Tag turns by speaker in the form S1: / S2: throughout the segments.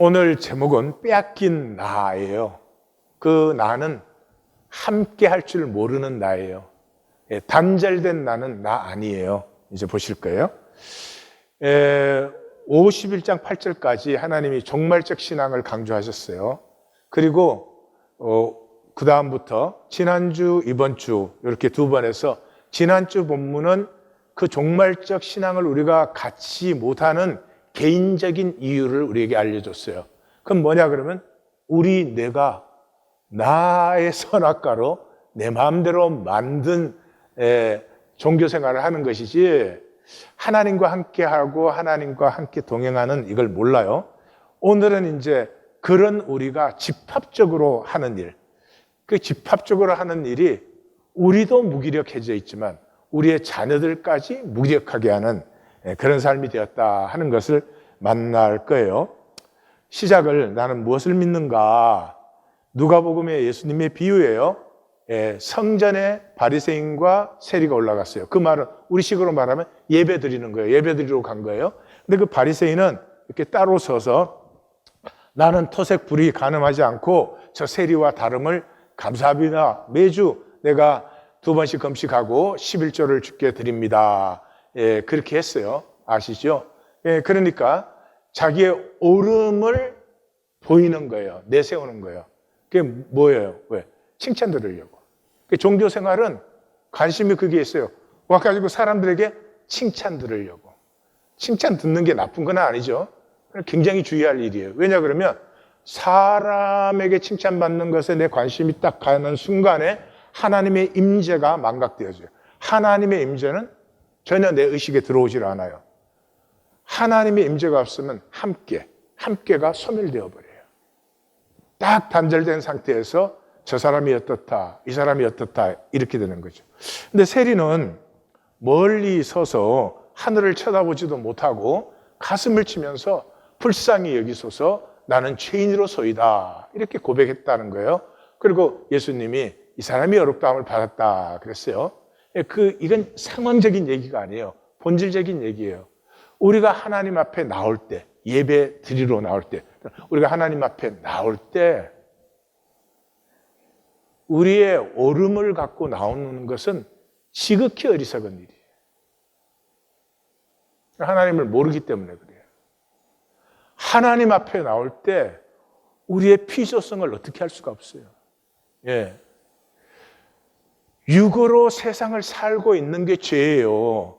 S1: 오늘 제목은 빼앗긴 나예요. 그 나는 함께 할 줄 모르는 나예요. 단절된 나는 나 아니에요. 이제 보실 거예요. 51장 8절까지 하나님이 종말적 신앙을 강조하셨어요. 그리고 그 다음부터 지난주, 이번 주 이렇게 두 번 해서 지난주 본문은 그 종말적 신앙을 우리가 갖지 못하는 개인적인 이유를 우리에게 알려줬어요. 그럼 뭐냐 그러면 내가 나의 선악과로 내 마음대로 만든 종교생활을 하는 것이지 하나님과 함께하고 하나님과 함께 동행하는 이걸 몰라요. 오늘은 이제 그런 우리가 집합적으로 하는 일, 그 집합적으로 하는 일이 우리도 무기력해져 있지만 우리의 자녀들까지 무기력하게 하는 그런 삶이 되었다 하는 것을 만날 거예요. 시작을 나는 무엇을 믿는가? 누가복음의 예수님의 비유예요. 성전에 바리새인과 세리가 올라갔어요. 그 말은 우리식으로 말하면 예배 드리는 거예요. 예배 드리러 간 거예요. 근데 그 바리새인은 이렇게 따로 서서 나는 토색 불이 가늠하지 않고 저 세리와 다름을 감사합니다. 매주 내가 2번씩 금식하고 11조를 주께 드립니다. 그렇게 했어요. 아시죠? 그러니까 자기의 옳음을 보이는 거예요. 내세우는 거예요. 그게 뭐예요? 왜? 칭찬 들으려고. 종교 생활은 관심이 그게 있어요. 와가지고 사람들에게 칭찬 들으려고. 칭찬 듣는 게 나쁜 건 아니죠. 굉장히 주의할 일이에요. 왜냐 그러면 사람에게 칭찬받는 것에 내 관심이 딱 가는 순간에 하나님의 임재가 망각되어져요. 하나님의 임재는 전혀 내 의식에 들어오질 않아요. 하나님의 임재가 없으면 함께가 소멸되어 버려요. 딱 단절된 상태에서 저 사람이 어떻다, 이 사람이 어떻다 이렇게 되는 거죠. 근데 세리는 멀리 서서 하늘을 쳐다보지도 못하고 가슴을 치면서 불쌍히 여기소서 나는 죄인으로소이다 이렇게 고백했다는 거예요. 그리고 예수님이 이 사람이 어렵다함을 받았다 그랬어요. 이건 상황적인 얘기가 아니에요. 본질적인 얘기예요. 우리가 하나님 앞에 나올 때, 예배 드리러 나올 때, 우리가 하나님 앞에 나올 때 우리의 옳음을 갖고 나오는 것은 지극히 어리석은 일이에요. 하나님을 모르기 때문에 그래요. 하나님 앞에 나올 때 우리의 피조성을 어떻게 할 수가 없어요. 육으로 세상을 살고 있는 게 죄예요.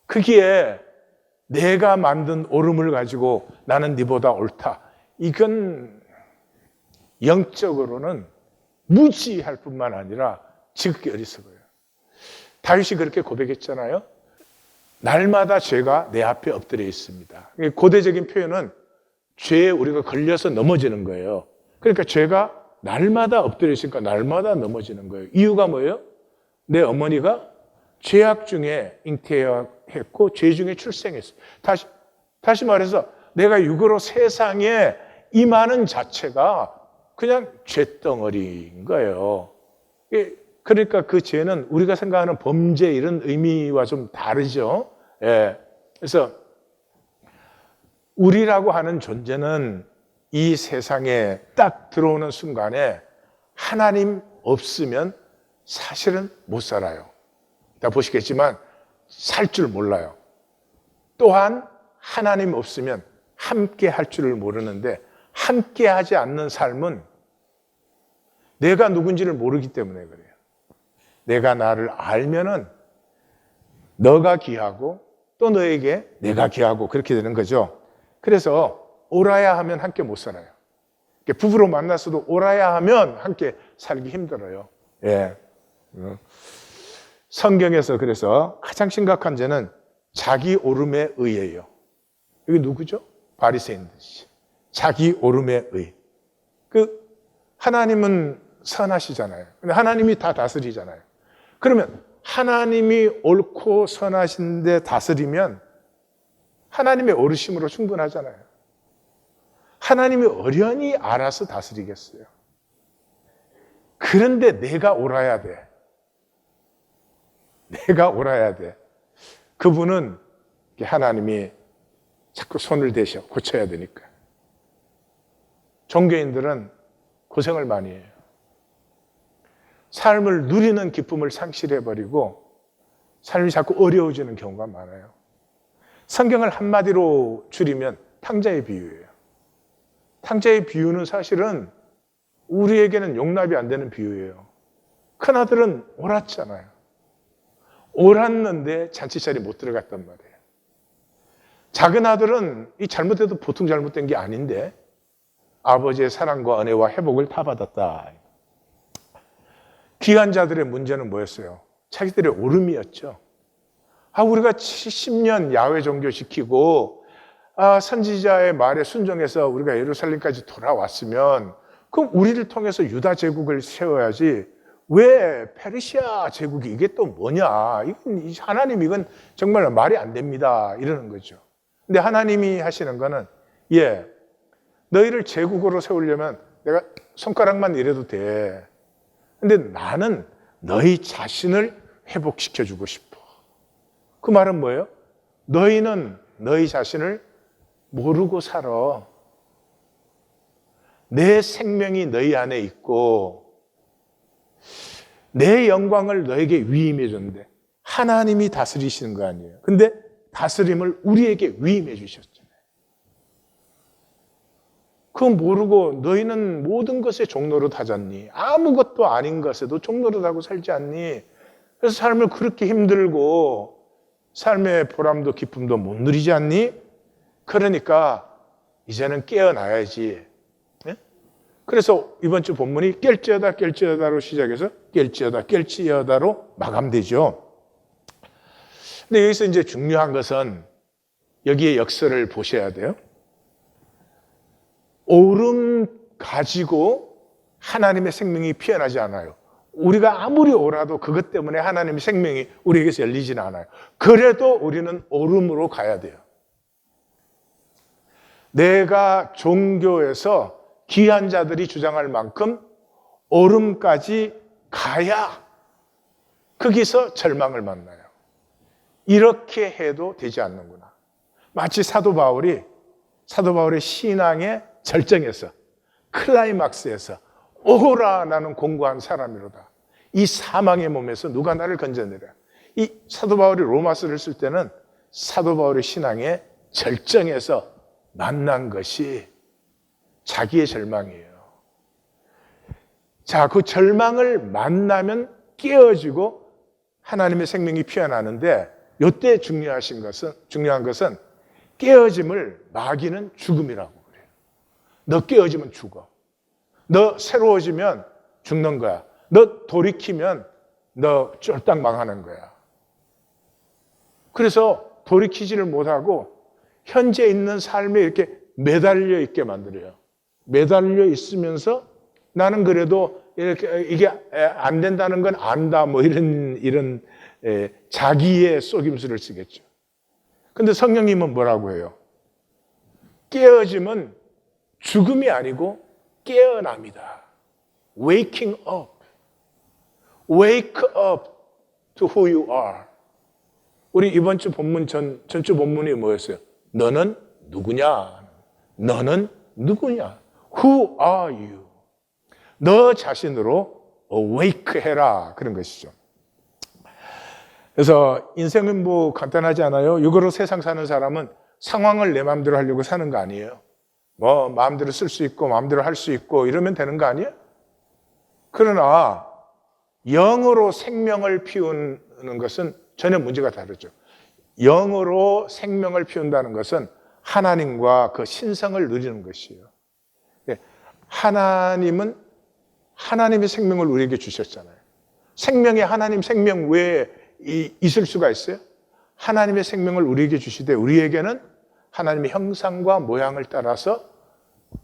S1: 거기에 내가 만든 옳음을 가지고 나는 네보다 옳다. 이건 영적으로는 무지할 뿐만 아니라 지극히 어리석어요. 다윗이 그렇게 고백했잖아요. 날마다 죄가 내 앞에 엎드려 있습니다. 고대적인 표현은 죄에 우리가 걸려서 넘어지는 거예요. 그러니까 죄가 날마다 엎드려 있으니까 날마다 넘어지는 거예요. 이유가 뭐예요? 내 어머니가 죄악 중에 잉태했고 죄 중에 출생했어요. 다시 말해서 내가 육으로 세상에 임하는 자체가 그냥 죄덩어리인 거예요. 그러니까 그 죄는 우리가 생각하는 범죄 이런 의미와 좀 다르죠. 그래서 우리라고 하는 존재는 이 세상에 딱 들어오는 순간에 하나님 없으면 사실은 못 살아요. 다 보시겠지만 살 줄 몰라요. 또한 하나님 없으면 함께 할 줄을 모르는데 함께 하지 않는 삶은 내가 누군지를 모르기 때문에 그래요. 내가 나를 알면은 너가 귀하고 또 너에게 내가 귀하고 그렇게 되는 거죠. 그래서 옳아야 하면 함께 못 살아요. 부부로 만났어도 옳아야 하면 함께 살기 힘들어요. 성경에서 그래서 가장 심각한 죄는 자기 옳음에 의해요. 이게 누구죠? 바리새인들이지. 자기 옳음에 의. 하나님은 선하시잖아요. 근데 하나님이 다 다스리잖아요. 그러면 하나님이 옳고 선하신데 다스리면 하나님의 옳으심으로 충분하잖아요. 하나님이 어련히 알아서 다스리겠어요. 그런데 내가 옳아야 돼. 내가 옳아야 돼. 그분은 하나님이 자꾸 손을 대셔. 고쳐야 되니까. 종교인들은 고생을 많이 해요. 삶을 누리는 기쁨을 상실해버리고 삶이 자꾸 어려워지는 경우가 많아요. 성경을 한마디로 줄이면 탕자의 비유예요. 탕자의 비유는 사실은 우리에게는 용납이 안 되는 비유예요. 큰아들은 옳았잖아요. 옳았는데 잔치자리에 못 들어갔단 말이에요. 작은 아들은 이 잘못해도 보통 잘못된 게 아닌데 아버지의 사랑과 은혜와 회복을 다 받았다. 귀한 자들의 문제는 뭐였어요? 자기들의 오름이었죠. 우리가 70년 야훼 종교 시키고 선지자의 말에 순종해서 우리가 예루살렘까지 돌아왔으면 그럼 우리를 통해서 유다 제국을 세워야지 왜 페르시아 제국이 이게 또 뭐냐? 하나님 이건 정말 말이 안 됩니다. 이러는 거죠. 근데 하나님이 하시는 거는 너희를 제국으로 세우려면 내가 손가락만 이래도 돼. 근데 나는 너희 자신을 회복시켜주고 싶어. 그 말은 뭐예요? 너희는 너희 자신을 모르고 살아. 내 생명이 너희 안에 있고 내 영광을 너에게 위임해 줬는데 하나님이 다스리시는 거 아니에요. 근데 다스림을 우리에게 위임해 주셨잖아요. 그거 모르고 너희는 모든 것에 종노릇 하잖니. 아무것도 아닌 것에도 종노릇하고 살지 않니. 그래서 삶을 그렇게 힘들고 삶의 보람도 기쁨도 못 누리지 않니? 그러니까 이제는 깨어나야지. 그래서 이번 주 본문이 깰지어다 깰지어다로 시작해서 깰지어다 깰지어다로 마감되죠. 근데 여기서 이제 중요한 것은 여기에 역설을 보셔야 돼요. 오름 가지고 하나님의 생명이 피어나지 않아요. 우리가 아무리 오라도 그것 때문에 하나님의 생명이 우리에게서 열리지는 않아요. 그래도 우리는 오름으로 가야 돼요. 내가 종교에서 귀한 자들이 주장할 만큼 오름까지 가야 거기서 절망을 만나요. 이렇게 해도 되지 않는구나. 마치 사도 바울의 신앙의 절정에서 클라이막스에서 오호라 나는 공고한 사람이로다. 이 사망의 몸에서 누가 나를 건져내랴. 이 사도 바울이 로마서를 쓸 때는 사도 바울의 신앙의 절정에서 만난 것이 자기의 절망이에요. 자, 그 절망을 만나면 깨어지고 하나님의 생명이 피어나는데 이때 중요한 것은 깨어짐을 마귀는 죽음이라고 그래요. 너 깨어지면 죽어. 너 새로워지면 죽는 거야. 너 돌이키면 너 쫄딱 망하는 거야. 그래서 돌이키지를 못하고 현재 있는 삶에 이렇게 매달려 있게 만들어요. 매달려 있으면서 나는 그래도 이게 안 된다는 건 안다. 뭐 이런 자기의 속임수를 쓰겠죠. 근데 성령님은 뭐라고 해요? 깨어짐은 죽음이 아니고 깨어납니다. Waking up. Wake up to who you are. 우리 이번 주 본문 전주 본문이 뭐였어요? 너는 누구냐? 너는 누구냐? Who are you? 너 자신으로 awake 해라. 그런 것이죠. 그래서 인생은 뭐 간단하지 않아요? 이거로 세상 사는 사람은 상황을 내 마음대로 하려고 사는 거 아니에요. 뭐 마음대로 쓸 수 있고 마음대로 할 수 있고 이러면 되는 거 아니에요? 그러나 영으로 생명을 피우는 것은 전혀 문제가 다르죠. 영으로 생명을 피운다는 것은 하나님과 그 신성을 누리는 것이에요. 하나님은 하나님의 생명을 우리에게 주셨잖아요. 생명이 하나님 생명 외에 있을 수가 있어요? 하나님의 생명을 우리에게 주시되 우리에게는 하나님의 형상과 모양을 따라서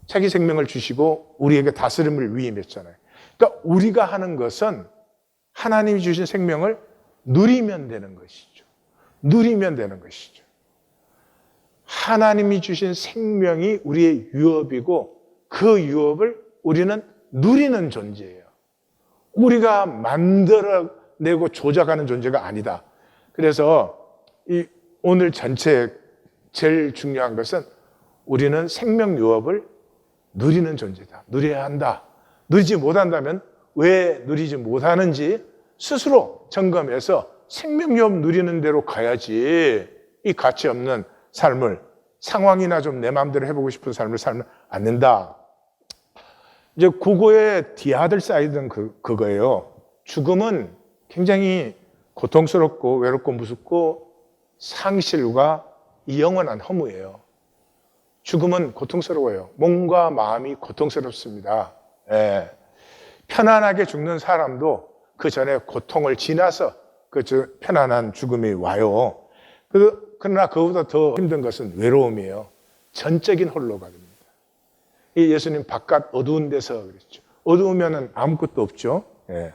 S1: 자기 생명을 주시고 우리에게 다스림을 위임했잖아요. 그러니까 우리가 하는 것은 하나님이 주신 생명을 누리면 되는 것이죠. 누리면 되는 것이죠. 하나님이 주신 생명이 우리의 유업이고 그 유업을 우리는 누리는 존재예요. 우리가 만들어내고 조작하는 존재가 아니다. 그래서 오늘 전체 제일 중요한 것은 우리는 생명 유업을 누리는 존재다. 누려야 한다. 누리지 못한다면 왜 누리지 못하는지 스스로 점검해서 생명 유업 누리는 대로 가야지 이 가치 없는 삶을 상황이나 좀 내 마음대로 해보고 싶은 삶을 살면 안 된다. 이제 그거에 뒤아들 사이드는 그거예요. 죽음은 굉장히 고통스럽고 외롭고 무섭고 상실과 이 영원한 허무예요. 죽음은 고통스러워요. 몸과 마음이 고통스럽습니다. 예. 편안하게 죽는 사람도 그 전에 고통을 지나서 그 편안한 죽음이 와요. 그러나 그보다 더 힘든 것은 외로움이에요. 전적인 홀로가 됩니다. 이 예수님 바깥 어두운 데서 그랬죠. 어두우면 아무것도 없죠. 예.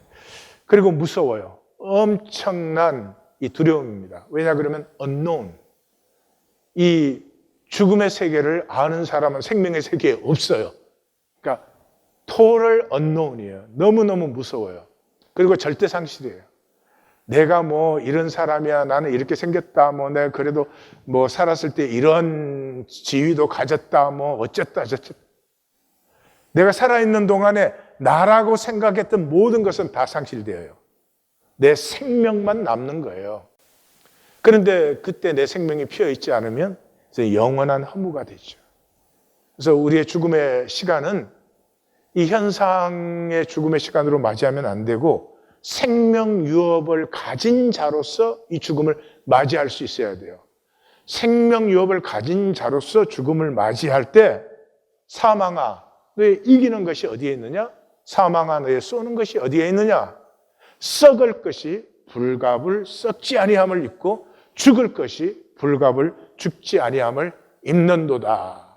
S1: 그리고 무서워요. 엄청난 이 두려움입니다. 왜냐 그러면 unknown. 이 죽음의 세계를 아는 사람은 생명의 세계에 없어요. 그러니까 total unknown이에요. 너무너무 무서워요. 그리고 절대 상실이에요. 내가 뭐 이런 사람이야, 나는 이렇게 생겼다, 뭐 내가 그래도 뭐 살았을 때 이런 지위도 가졌다, 뭐 어쨌다 저쨌다. 내가 살아있는 동안에 나라고 생각했던 모든 것은 다 상실되어요. 내 생명만 남는 거예요. 그런데 그때 내 생명이 피어있지 않으면 영원한 허무가 되죠. 그래서 우리의 죽음의 시간은 이 현상의 죽음의 시간으로 맞이하면 안 되고 생명 유업을 가진 자로서 이 죽음을 맞이할 수 있어야 돼요. 생명 유업을 가진 자로서 죽음을 맞이할 때 사망아, 너의 이기는 것이 어디에 있느냐? 사망아, 너의 쏘는 것이 어디에 있느냐? 썩을 것이 불갑을 썩지 아니함을 입고 죽을 것이 불갑을 죽지 아니함을 입는도다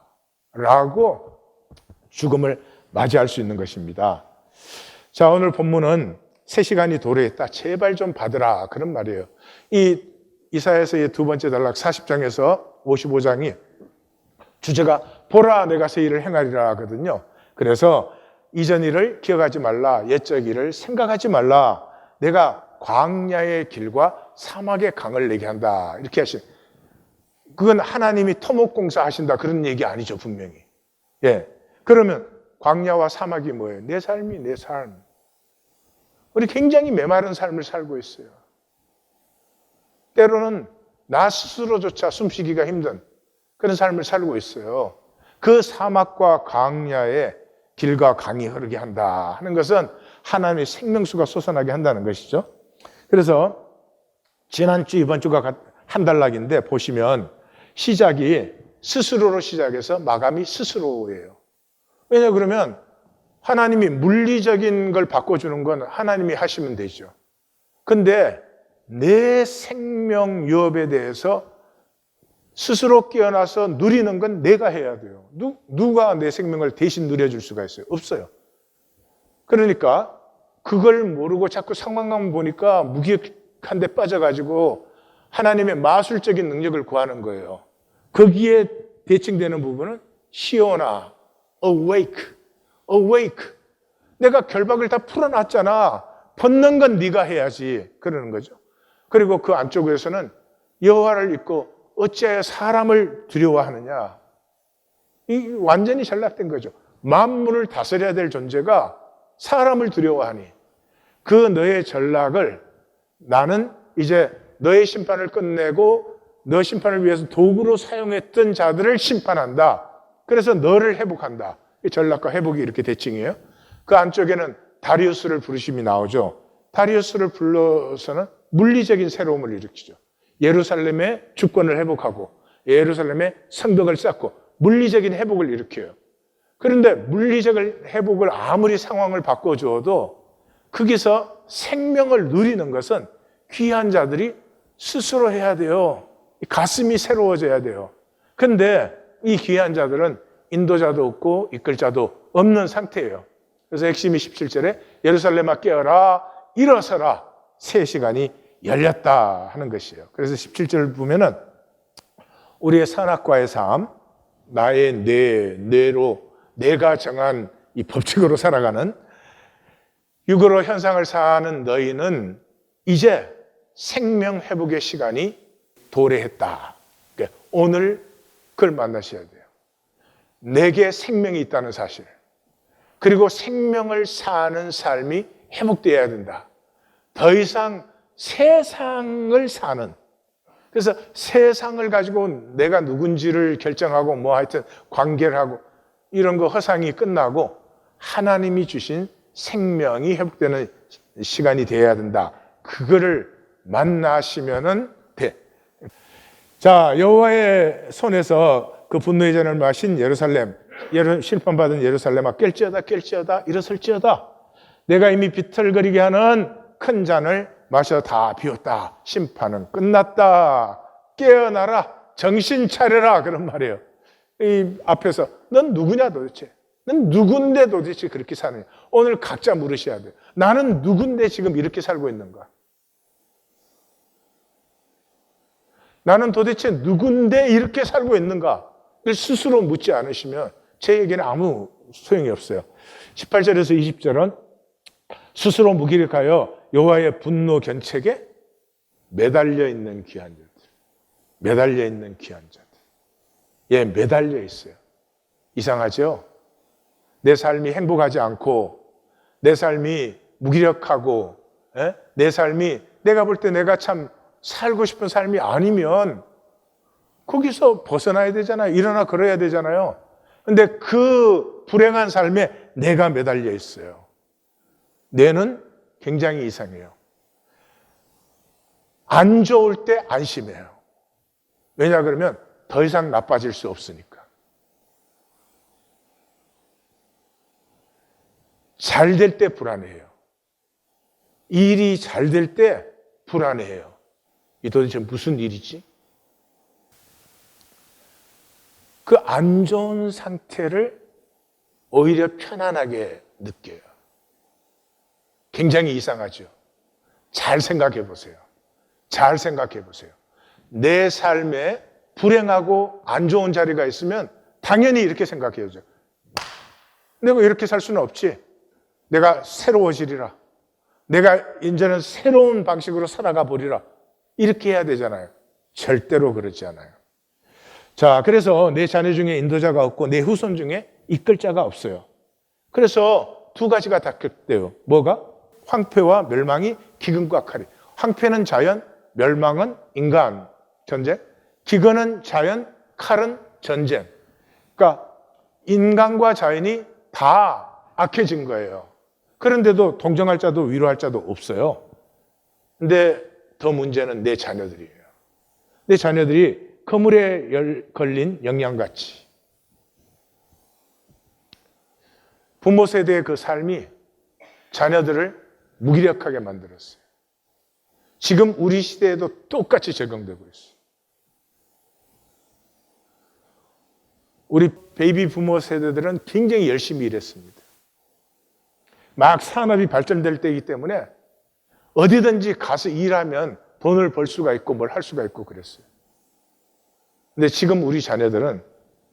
S1: 라고 죽음을 맞이할 수 있는 것입니다. 자, 오늘 본문은 3시간이 도래했다. 제발 좀 받으라. 그런 말이에요. 이 이사야서의 두 번째 단락 40장에서 55장이 주제가 보라 내가 새 일을 행하리라 하거든요. 그래서 이전 일을 기억하지 말라. 옛적 일을 생각하지 말라. 내가 광야의 길과 사막의 강을 내게 한다. 이렇게 하신. 그건 하나님이 토목공사 하신다. 그런 얘기 아니죠, 분명히. 예. 그러면 광야와 사막이 뭐예요? 내 삶이 내 삶. 우리 굉장히 메마른 삶을 살고 있어요. 때로는 나 스스로조차 숨쉬기가 힘든 그런 삶을 살고 있어요. 그 사막과 광야에 길과 강이 흐르게 한다 하는 것은 하나님의 생명수가 솟아나게 한다는 것이죠. 그래서 지난주 이번 주가 한 단락인데 보시면 시작이 스스로로 시작해서 마감이 스스로예요. 왜냐 그러면 하나님이 물리적인 걸 바꿔주는 건 하나님이 하시면 되죠. 근데 내 생명 유업에 대해서 스스로 깨어나서 누리는 건 내가 해야 돼요. 누가 내 생명을 대신 누려줄 수가 있어요? 없어요. 그러니까 그걸 모르고 자꾸 상황만 보니까 무기력한 데 빠져가지고 하나님의 마술적인 능력을 구하는 거예요. 거기에 대칭되는 부분은 시온아, awake. 내가 결박을 다 풀어놨잖아. 벗는 건 네가 해야지. 그러는 거죠. 그리고 그 안쪽에서는 여호와를 잊고 어찌하여 사람을 두려워하느냐. 이 완전히 전락된 거죠. 만물을 다스려야 될 존재가 사람을 두려워하니 그 너의 전락을 나는 이제 너의 심판을 끝내고 너 심판을 위해서 도구로 사용했던 자들을 심판한다. 그래서 너를 회복한다. 이 전락과 회복이 이렇게 대칭이에요. 그 안쪽에는 다리우스를 부르심이 나오죠. 다리우스를 불러서는 물리적인 새로움을 일으키죠. 예루살렘의 주권을 회복하고 예루살렘의 성벽을 쌓고 물리적인 회복을 일으켜요. 그런데 물리적인 회복을 아무리 상황을 바꿔주어도 거기서 생명을 누리는 것은 귀한 자들이 스스로 해야 돼요. 가슴이 새로워져야 돼요. 그런데 이 귀한 자들은 인도자도 없고 이끌 자도 없는 상태예요. 그래서 핵심이 17절에 예루살렘아 깨어라 일어서라 새 시간이 열렸다 하는 것이에요. 그래서 17절을 보면은 우리의 선악과의 삶, 나의 뇌로 내가 정한 이 법칙으로 살아가는 육으로 현상을 사는 너희는 이제 생명 회복의 시간이 도래했다. 그러니까 오늘 그걸 만나셔야 돼요. 내게 생명이 있다는 사실. 그리고 생명을 사는 삶이 회복되어야 된다. 더 이상 세상을 사는. 그래서 세상을 가지고 내가 누군지를 결정하고 뭐 하여튼 관계를 하고 이런 거 허상이 끝나고 하나님이 주신 생명이 회복되는 시간이 되어야 된다. 그거를 만나시면은 돼. 자, 여호와의 손에서 그 분노의 잔을 마신 예루살렘, 심판받은 예루살렘아, 깰지어다 깰지어다 일어설지어다. 내가 이미 비틀거리게 하는 큰 잔을 마셔 다 비웠다. 심판은 끝났다. 깨어나라. 정신 차려라. 그런 말이에요. 이 앞에서 넌 누구냐 도대체? 넌 누군데 도대체 그렇게 사느냐? 오늘 각자 물으셔야 돼요. 나는 누군데 지금 이렇게 살고 있는가? 나는 도대체 누군데 이렇게 살고 있는가? 스스로 묻지 않으시면 제 얘기는 아무 소용이 없어요. 18절에서 20절은 스스로 무기력하여 여호와의 분노 견책에 매달려 있는 귀한 자들. 매달려 있는 귀한 자들. 예, 매달려 있어요. 이상하죠? 내 삶이 행복하지 않고 내 삶이 무기력하고 내 삶이 내가 볼 때 내가 참 살고 싶은 삶이 아니면 거기서 벗어나야 되잖아요. 일어나 걸어야 되잖아요. 근데 그 불행한 삶에 내가 매달려 있어요. 뇌는 굉장히 이상해요. 안 좋을 때 안심해요. 왜냐 그러면 더 이상 나빠질 수 없으니까. 잘 될 때 불안해요. 일이 잘 될 때 불안해요. 이 도대체 무슨 일이지? 그 안 좋은 상태를 오히려 편안하게 느껴요. 굉장히 이상하죠. 잘 생각해 보세요. 잘 생각해 보세요. 내 삶에 불행하고 안 좋은 자리가 있으면 당연히 이렇게 생각해야죠. 내가 이렇게 살 수는 없지. 내가 새로워지리라. 내가 이제는 새로운 방식으로 살아가 보리라. 이렇게 해야 되잖아요. 절대로 그렇지 않아요. 자, 그래서 내 자녀 중에 인도자가 없고 내 후손 중에 이끌 자가 없어요. 그래서 두 가지가 닥쳤대요. 뭐가? 황폐와 멸망이 기근과 칼이. 황폐는 자연, 멸망은 인간, 전쟁. 기근은 자연, 칼은 전쟁. 그러니까 인간과 자연이 다 악해진 거예요. 그런데도 동정할 자도 위로할 자도 없어요. 근데 더 문제는 내 자녀들이에요. 내 자녀들이 그물에 걸린 영양같이. 부모 세대의 그 삶이 자녀들을 무기력하게 만들었어요. 지금 우리 시대에도 똑같이 적용되고 있어요. 우리 베이비 부모 세대들은 굉장히 열심히 일했습니다. 막 산업이 발전될 때이기 때문에 어디든지 가서 일하면 돈을 벌 수가 있고 뭘 할 수가 있고 그랬어요. 근데 지금 우리 자녀들은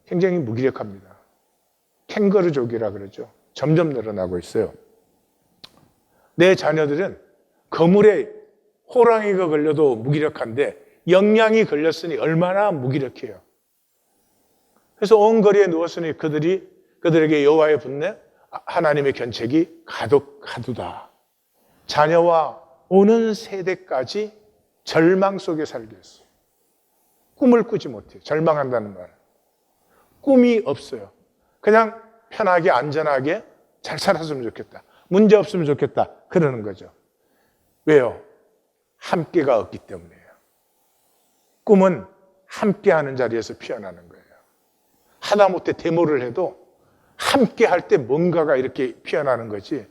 S1: 굉장히 무기력합니다. 캥거루족이라 그러죠. 점점 늘어나고 있어요. 내 자녀들은 거물에 호랑이가 걸려도 무기력한데 영양이 걸렸으니 얼마나 무기력해요. 그래서 온 거리에 누웠으니 그들에게 여호와의 분노, 하나님의 견책이 가두다. 자녀와 오는 세대까지 절망 속에 살게 했어요. 꿈을 꾸지 못해요. 절망한다는 말. 꿈이 없어요. 그냥 편하게 안전하게 잘 살았으면 좋겠다. 문제 없으면 좋겠다. 그러는 거죠. 왜요? 함께가 없기 때문이에요. 꿈은 함께하는 자리에서 피어나는 거예요. 하다못해 데모를 해도 함께 할 때 뭔가가 이렇게 피어나는 거지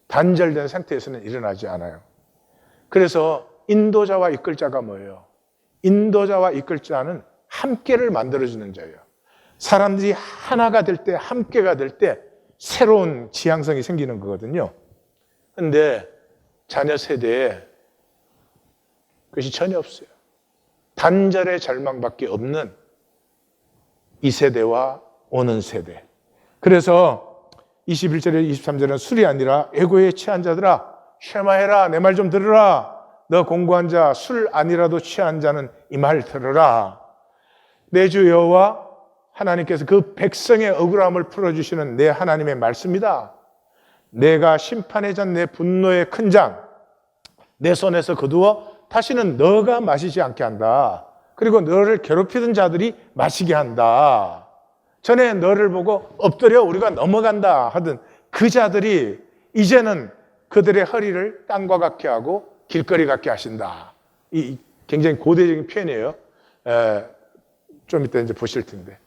S1: 단절된 상태에서는 일어나지 않아요. 그래서 인도자와 이끌자가 뭐예요? 인도자와 이끌자는 함께를 만들어주는 자예요. 사람들이 하나가 될 때, 함께가 될 때 새로운 지향성이 생기는 거거든요. 그런데 자녀 세대에 그것이 전혀 없어요. 단절의 절망밖에 없는 이 세대와 오는 세대. 그래서 21절에 23절은 술이 아니라 애고에 취한 자들아 쉐마해라. 내 말 좀 들으라. 너 공고한 자 술 아니라도 취한 자는 이 말 들으라. 내 주 여호와 하나님께서 그 백성의 억울함을 풀어주시는 내 하나님의 말씀이다. 내가 심판의 잔, 내 분노의 큰 장, 내 손에서 거두어 다시는 너가 마시지 않게 한다. 그리고 너를 괴롭히던 자들이 마시게 한다. 전에 너를 보고 엎드려 우리가 넘어간다 하던 그 자들이 이제는 그들의 허리를 땅과 같게 하고 길거리 같게 하신다. 이 굉장히 고대적인 표현이에요. 좀 이따 이제 보실 텐데.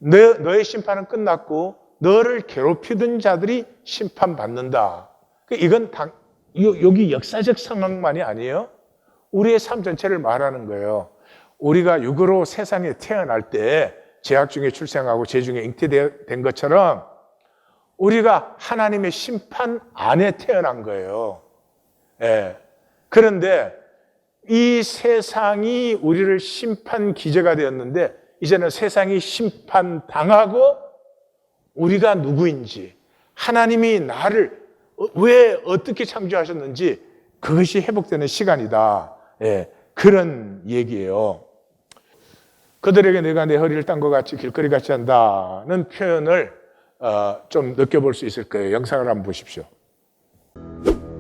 S1: 너의 심판은 끝났고 너를 괴롭히던 자들이 심판받는다. 이건 여기 역사적 상황만이 아니에요. 우리의 삶 전체를 말하는 거예요. 우리가 육으로 세상에 태어날 때 제약 중에 출생하고 제 중에 잉태된 것처럼 우리가 하나님의 심판 안에 태어난 거예요. 그런데 이 세상이 우리를 심판 기재가 되었는데 이제는 세상이 심판당하고 우리가 누구인지, 하나님이 나를 왜 어떻게 창조하셨는지 그것이 회복되는 시간이다. 그런 얘기예요. 그들에게 내가 내 허리를 딴 것 같이 길거리 같이 한다는 표현을 좀 느껴볼 수 있을 거예요. 영상을 한번 보십시오.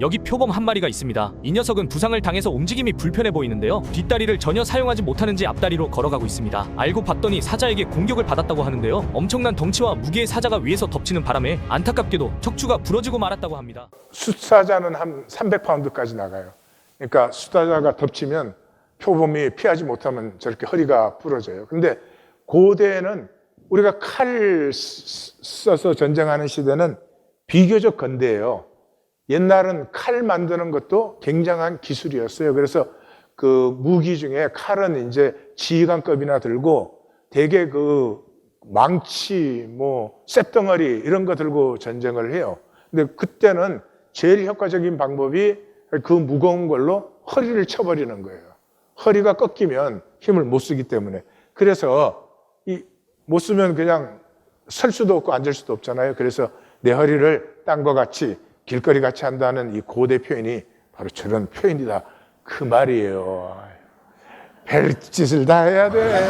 S2: 여기 표범 한 마리가 있습니다. 이 녀석은 부상을 당해서 움직임이 불편해 보이는데요. 뒷다리를 전혀 사용하지 못하는지 앞다리로 걸어가고 있습니다. 알고 봤더니 사자에게 공격을 받았다고 하는데요. 엄청난 덩치와 무게의 사자가 위에서 덮치는 바람에 안타깝게도 척추가 부러지고 말았다고 합니다.
S1: 숫사자는 한 300파운드까지 나가요. 그러니까 숫사자가 덮치면 표범이 피하지 못하면 저렇게 허리가 부러져요. 근데 고대에는 우리가 칼 써서 전쟁하는 시대는 비교적 건대해요. 옛날은 칼 만드는 것도 굉장한 기술이었어요. 그래서 그 무기 중에 칼은 이제 지휘관급이나 들고 대개 그 망치, 쇳덩어리 이런 거 들고 전쟁을 해요. 근데 그때는 제일 효과적인 방법이 그 무거운 걸로 허리를 쳐버리는 거예요. 허리가 꺾이면 힘을 못 쓰기 때문에. 그래서 못 쓰면 그냥 설 수도 없고 앉을 수도 없잖아요. 그래서 내 허리를 딴 것 같이 길거리 같이 한다는 이 고대 표현이 바로 저런 표현이다. 그 말이에요. 별짓을 다 해야 돼.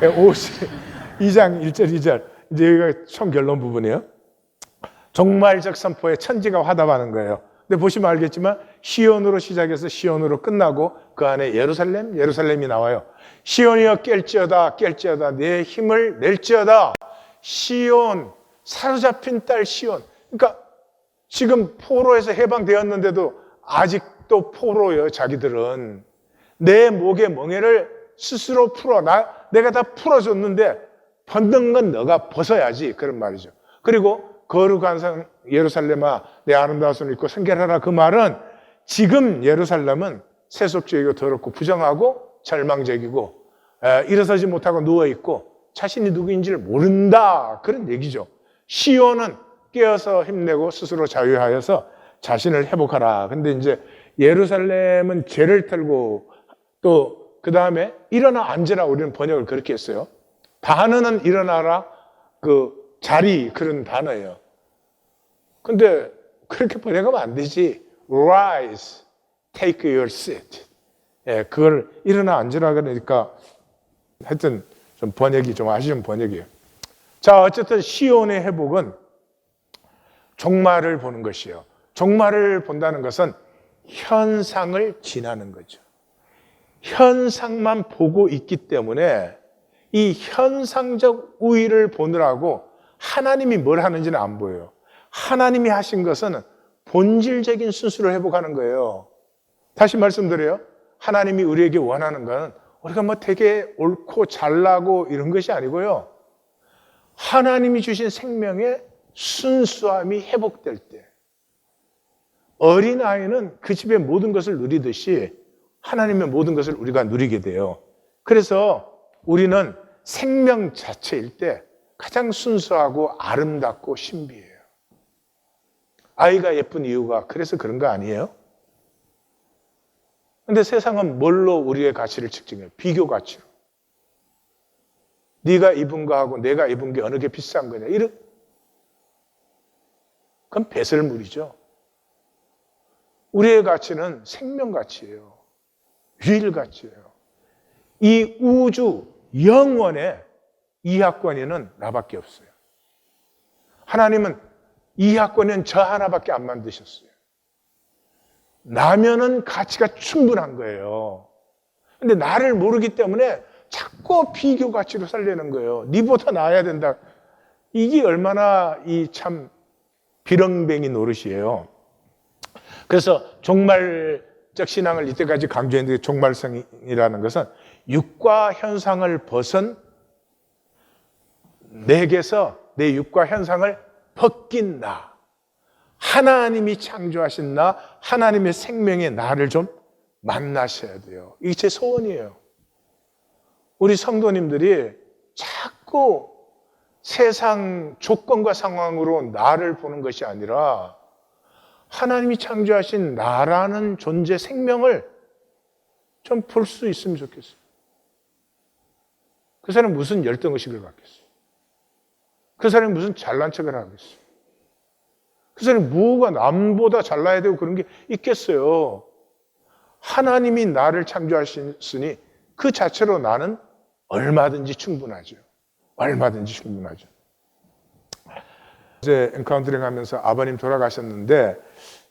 S1: 52장 1절 2절 이제 여기가 총 결론 부분이에요. 종말적 선포에 천지가 화답하는 거예요. 근데 보시면 알겠지만 시온으로 시작해서 시온으로 끝나고 그 안에 예루살렘이 나와요. 시온이여 깰지어다 내 힘을 낼지어다. 시온, 사로잡힌 딸 시온. 그러니까 지금 포로에서 해방되었는데도 아직도 포로예요. 자기들은 내 목의 멍에를 스스로 풀어. 내가 다 풀어줬는데 벗는 건 너가 벗어야지. 그런 말이죠. 그리고 거룩한 성 예루살렘아 내 아름다운 손을 입고 성결하라. 그 말은 지금 예루살렘은 세속적이고 더럽고 부정하고 절망적이고 일어서지 못하고 누워있고 자신이 누구인지를 모른다. 그런 얘기죠. 시온은 깨어서 힘내고 스스로 자유하여서 자신을 회복하라. 근데 이제 예루살렘은 죄를 털고 또 그 다음에 일어나 앉으라. 우리는 번역을 그렇게 했어요. 단어는 일어나라. 그 자리 그런 단어예요. 근데 그렇게 번역하면 안 되지. Rise, take your seat. 그걸 일어나 앉으라 그러니까 하여튼 좀 번역이 좀 아쉬운 번역이에요. 자, 어쨌든 시온의 회복은 종말을 보는 것이에요. 종말을 본다는 것은 현상을 지나는 거죠. 현상만 보고 있기 때문에 이 현상적 우위를 보느라고 하나님이 뭘 하는지는 안 보여요. 하나님이 하신 것은 본질적인 순수를 회복하는 거예요. 다시 말씀드려요. 하나님이 우리에게 원하는 건 우리가 되게 옳고 잘나고 이런 것이 아니고요. 하나님이 주신 생명의 순수함이 회복될 때 어린아이는 그 집의 모든 것을 누리듯이 하나님의 모든 것을 우리가 누리게 돼요. 그래서 우리는 생명 자체일 때 가장 순수하고 아름답고 신비해요. 아이가 예쁜 이유가 그래서 그런 거 아니에요? 근데 세상은 뭘로 우리의 가치를 측정해요? 비교 가치로. 네가 입은 거하고 내가 입은 게 어느 게 비싼 거냐. 그건 배설물이죠. 우리의 가치는 생명 가치예요. 유일 가치예요. 이 우주 영원의 이하권위는 나밖에 없어요. 하나님은 이하권위는 저 하나밖에 안 만드셨어요. 나면은 가치가 충분한 거예요. 근데 나를 모르기 때문에 자꾸 비교 가치로 살려는 거예요. 니보다 나아야 된다. 이게 얼마나 이 참 비렁뱅이 노릇이에요. 그래서 종말적 신앙을 이때까지 강조했는데, 종말성이라는 것은 육과 현상을 벗은, 내게서 내 육과 현상을 벗긴 나, 하나님이 창조하신 나, 하나님의 생명의 나를 좀 만나셔야 돼요. 이게 제 소원이에요. 우리 성도님들이 자꾸 세상 조건과 상황으로 나를 보는 것이 아니라 하나님이 창조하신 나라는 존재, 생명을 좀 볼 수 있으면 좋겠어요. 그 사람은 무슨 열등의식을 갖겠어요? 그 사람이 무슨 잘난 척을 하겠어요? 그 사람이 뭐가 남보다 잘나야 되고 그런 게 있겠어요? 하나님이 나를 창조하셨으니 그 자체로 나는 얼마든지 충분하죠. 얼마든지 충분하죠. 이제 엔카운터링 하면서 아버님 돌아가셨는데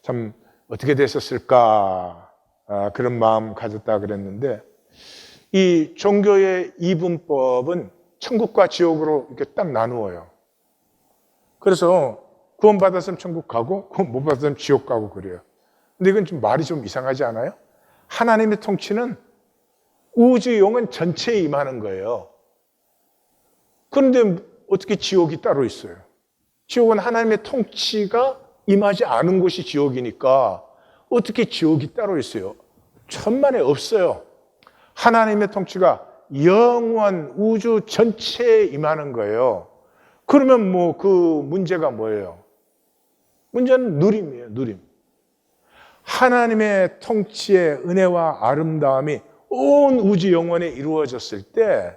S1: 참 어떻게 되셨을까, 그런 마음 가졌다 그랬는데, 이 종교의 이분법은 천국과 지옥으로 이렇게 딱 나누어요. 그래서 구원받았으면 천국 가고 구원 못 받았으면 지옥 가고 그래요. 근데 이건 좀 말이 좀 이상하지 않아요? 하나님의 통치는 우주 영혼 전체에 임하는 거예요. 그런데 어떻게 지옥이 따로 있어요? 지옥은 하나님의 통치가 임하지 않은 곳이 지옥이니까 어떻게 지옥이 따로 있어요? 천만에 없어요. 하나님의 통치가 영원 우주 전체에 임하는 거예요. 그러면 뭐 그 문제가 뭐예요? 문제는 누림이에요, 누림. 하나님의 통치의 은혜와 아름다움이 온 우주 영원에 이루어졌을 때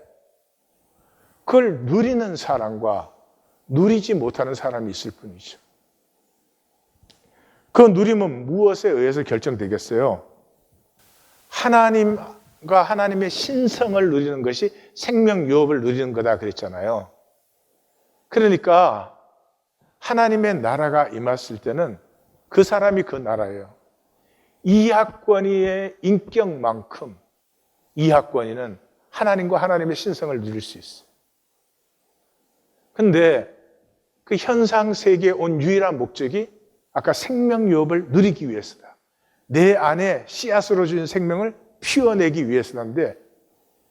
S1: 그걸 누리는 사람과 누리지 못하는 사람이 있을 뿐이죠. 그 누림은 무엇에 의해서 결정되겠어요? 하나님과 하나님의 신성을 누리는 것이 생명 유업을 누리는 거다 그랬잖아요. 그러니까 하나님의 나라가 임했을 때는 그 사람이 그 나라예요. 이하권위의 인격만큼 이하권위는 하나님과 하나님의 신성을 누릴 수 있어요. 근데 그 현상 세계에 온 유일한 목적이 아까 생명 유업을 누리기 위해서다. 내 안에 씨앗으로 주신 생명을 피워내기 위해서인데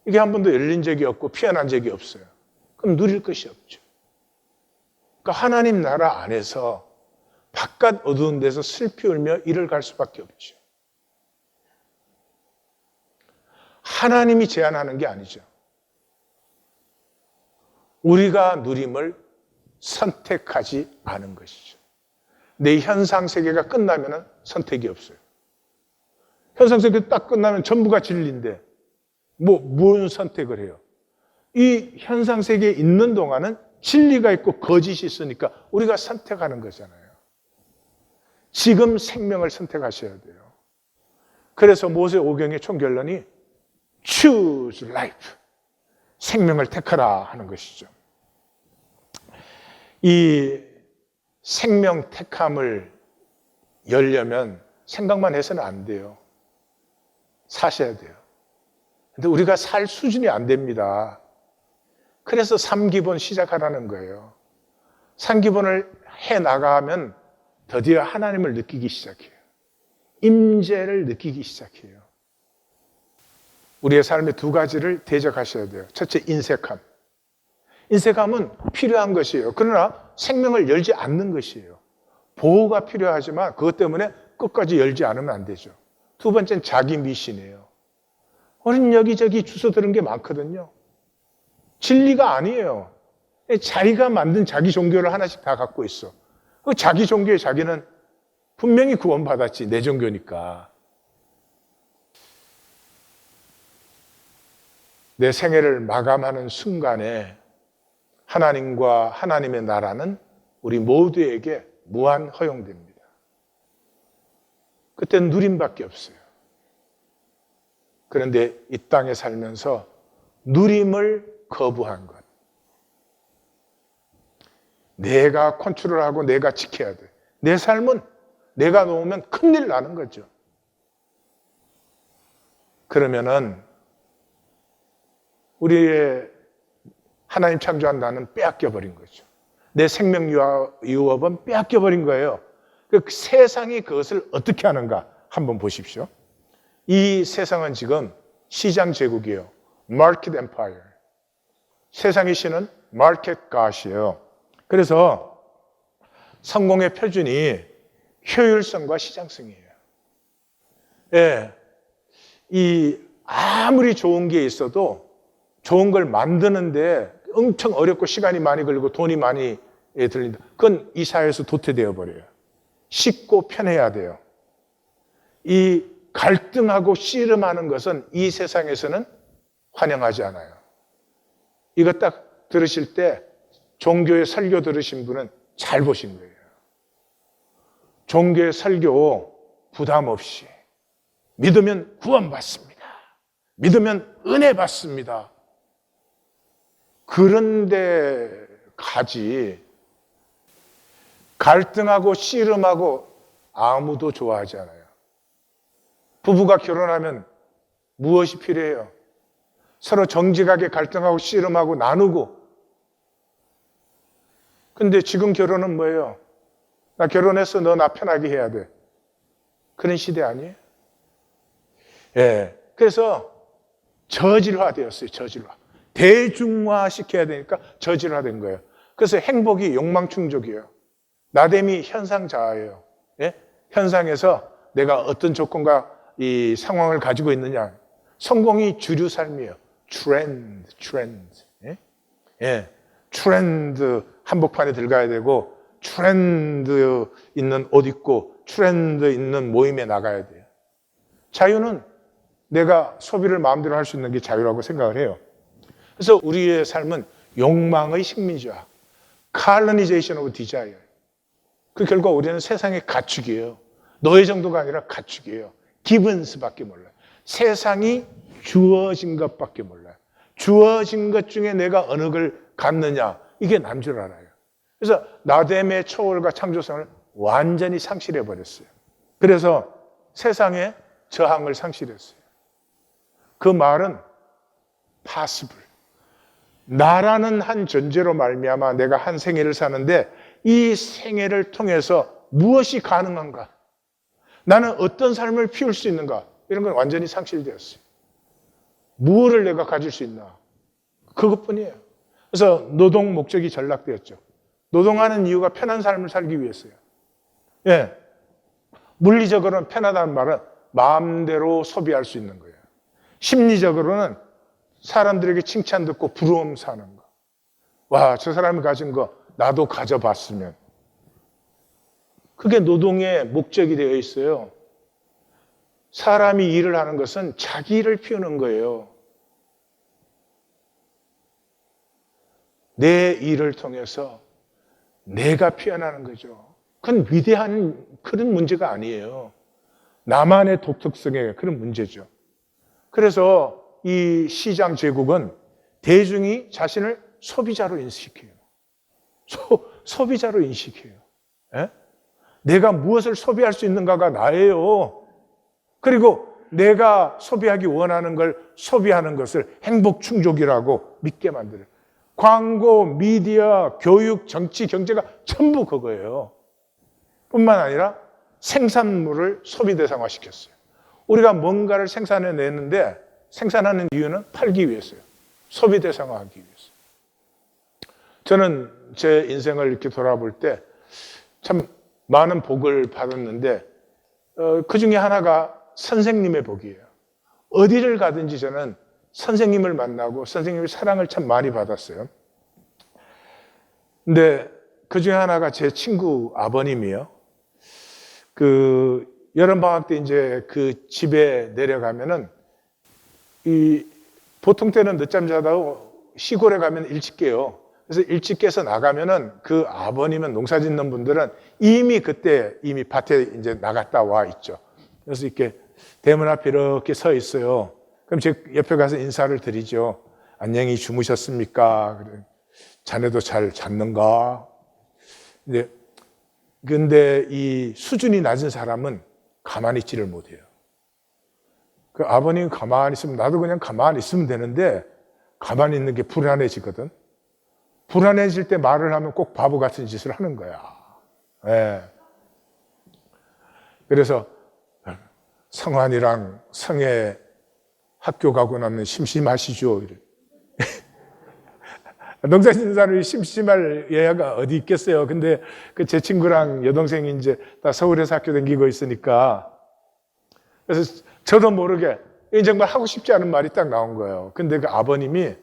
S1: 이게 한 번도 열린 적이 없고 피어난 적이 없어요. 그럼 누릴 것이 없죠. 그러니까 하나님 나라 안에서 바깥 어두운 데서 슬피 울며 이를 갈 수밖에 없죠. 하나님이 제한하는 게 아니죠. 우리가 누림을 선택하지 않은 것이죠. 내 현상 세계가 끝나면 선택이 없어요. 현상 세계 딱 끝나면 전부가 진리인데 무슨 선택을 해요? 이 현상 세계에 있는 동안은 진리가 있고 거짓이 있으니까 우리가 선택하는 거잖아요. 지금 생명을 선택하셔야 돼요. 그래서 모세 오경의 총결론이 Choose life. 생명을 택하라 하는 것이죠. 이 생명 택함을 열려면 생각만 해서는 안 돼요. 사셔야 돼요. 근데 우리가 살 수준이 안 됩니다. 그래서 3기본 시작하라는 거예요. 3기본을 해 나가면 드디어 하나님을 느끼기 시작해요. 임재를 느끼기 시작해요. 우리의 삶의 두 가지를 대적하셔야 돼요. 첫째, 인색함. 인색함은 필요한 것이에요. 그러나 생명을 열지 않는 것이에요. 보호가 필요하지만 그것 때문에 끝까지 열지 않으면 안 되죠. 두 번째는 자기 미신이에요. 우리는 여기저기 주워 들은 게 많거든요. 진리가 아니에요. 자기가 만든 자기 종교를 하나씩 다 갖고 있어. 그 자기 종교에 자기는 분명히 구원받았지, 내 종교니까. 내 생애를 마감하는 순간에 하나님과 하나님의 나라는 우리 모두에게 무한 허용됩니다. 그때는 누림밖에 없어요. 그런데 이 땅에 살면서 누림을 거부한 것. 내가 컨트롤하고 내가 지켜야 돼. 내 삶은 내가 놓으면 큰일 나는 거죠. 그러면은 우리의 하나님 창조한 나는 빼앗겨버린 거죠. 내 생명 유업은 빼앗겨버린 거예요. 그 세상이 그것을 어떻게 하는가 한번 보십시오. 이 세상은 지금 시장 제국이에요. Market Empire. 세상의 신은 Market God이에요. 그래서 성공의 표준이 효율성과 시장성이에요. 예. 아무리 좋은 게 있어도 좋은 걸 만드는데 엄청 어렵고 시간이 많이 걸리고 돈이 많이 들린다. 그건 이 사회에서 도태되어 버려요. 쉽고 편해야 돼요. 이 갈등하고 씨름하는 것은 이 세상에서는 환영하지 않아요. 이거 딱 들으실 때 종교의 설교 들으신 분은 잘 보신 거예요. 종교의 설교 부담 없이 믿으면 구원받습니다. 믿으면 은혜 받습니다. 그런데 가지 갈등하고 씨름하고 아무도 좋아하지 않아요. 부부가 결혼하면 무엇이 필요해요? 서로 정직하게 갈등하고 씨름하고 나누고. 근데 지금 결혼은 뭐예요? 나 결혼해서 너 나 편하게 해야 돼. 그런 시대 아니에요? 예. 그래서 저질화 되었어요. 저질화. 대중화 시켜야 되니까 저질화된 거예요. 그래서 행복이 욕망 충족이에요. 나됨이 현상자아예요. 예? 현상에서 내가 어떤 조건과 이 상황을 가지고 있느냐. 성공이 주류 삶이에요. 트렌드. 예? 예. 트렌드 한복판에 들어가야 되고 트렌드 있는 옷 입고 트렌드 있는 모임에 나가야 돼요. 자유는 내가 소비를 마음대로 할 수 있는 게 자유라고 생각을 해요. 그래서 우리의 삶은 욕망의 식민지화, colonization of desire. 그 결과 우리는 세상의 가축이에요. 노예 정도가 아니라 가축이에요. 기분스밖에 몰라요. 세상이 주어진 것밖에 몰라요. 주어진 것 중에 내가 어느 걸 갖느냐, 이게 난 줄 알아요. 그래서 나됨의 초월과 창조성을 완전히 상실해버렸어요. 그래서 세상에 저항을 상실했어요. 그 말은 possible. 나라는 한 존재로 말미암아 내가 한 생애를 사는데 이 생애를 통해서 무엇이 가능한가? 나는 어떤 삶을 피울 수 있는가? 이런 건 완전히 상실되었어요. 무엇을 내가 가질 수 있나? 그것뿐이에요. 그래서 노동 목적이 전락되었죠. 노동하는 이유가 편한 삶을 살기 위해서요. 예. 물리적으로는 편하다는 말은 마음대로 소비할 수 있는 거예요. 심리적으로는 사람들에게 칭찬 듣고 부러움 사는 거. 와, 저 사람이 가진 거 나도 가져봤으면. 그게 노동의 목적이 되어 있어요. 사람이 일을 하는 것은 자기 일을 피우는 거예요. 내 일을 통해서 내가 피어나는 거죠. 그건 위대한 그런 문제가 아니에요. 나만의 독특성의 그런 문제죠. 그래서 이 시장 제국은 대중이 자신을 소비자로 인식해요. 소비자로 인식해요. 예? 내가 무엇을 소비할 수 있는가가 나예요. 그리고 내가 소비하기 원하는 걸 소비하는 것을 행복 충족이라고 믿게 만들어요. 광고, 미디어, 교육, 정치, 경제가 전부 그거예요. 뿐만 아니라 생산물을 소비 대상화시켰어요. 우리가 뭔가를 생산해내는데 생산하는 이유는 팔기 위해서요. 소비 대상화하기 위해서. 저는 제 인생을 이렇게 돌아볼 때 참 많은 복을 받았는데 그 중에 하나가 선생님의 복이에요. 어디를 가든지 저는 선생님을 만나고 선생님의 사랑을 참 많이 받았어요. 근데 그 중에 하나가 제 친구 아버님이요. 그 여름방학 때 이제 그 집에 내려가면은 보통 때는 늦잠 자다가 시골에 가면 일찍 깨요. 그래서 일찍 깨서 나가면은 그 아버님은 농사 짓는 분들은 이미 그때 밭에 이제 나갔다 와 있죠. 그래서 이렇게 대문 앞에 이렇게 서 있어요. 그럼 제 옆에 가서 인사를 드리죠. 안녕히 주무셨습니까? 그래. 자네도 잘 잤는가? 근데 이 수준이 낮은 사람은 가만히 있지를 못해요. 그 아버님 가만히 있으면 나도 그냥 가만히 있으면 되는데 가만히 있는 게 불안해지거든. 불안해질 때 말을 하면 꼭 바보 같은 짓을 하는 거야. 예. 그래서 성환이랑 성애 학교 가고 나면 심심하시죠? 농사짓는 사람이 심심할 예가 어디 있겠어요. 근데 그 제 친구랑 여동생이 이제 다 서울에서 학교 다니고 있으니까 그래서 저도 모르게 정말 하고 싶지 않은 말이 딱 나온 거예요. 근데 그 아버님이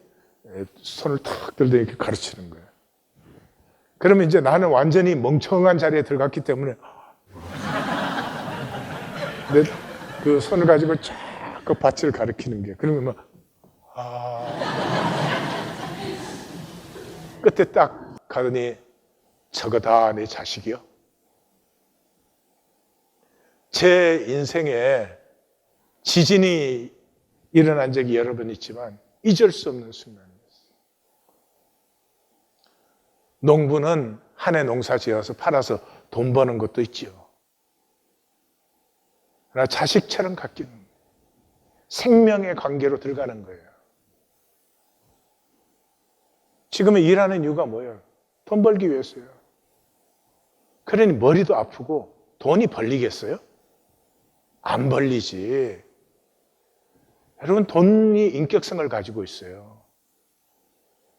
S1: 손을 탁 들고 이렇게 가르치는 거예요. 그러면 이제 나는 완전히 멍청한 자리에 들어갔기 때문에 근데 그 손을 가지고 자꾸 밭을 가리키는 게 그러면 막 끝에 딱 가더니 저거 다 내 자식이요? 제 인생에 지진이 일어난 적이 여러 번 있지만 잊을 수 없는 순간이었어요. 농부는 한 해 농사 지어서 팔아서 돈 버는 것도 있지요. 그러나 자식처럼 갖기는 생명의 관계로 들어가는 거예요. 지금은 일하는 이유가 뭐예요? 돈 벌기 위해서요. 그러니 머리도 아프고 돈이 벌리겠어요? 안 벌리지. 여러분, 돈이 인격성을 가지고 있어요.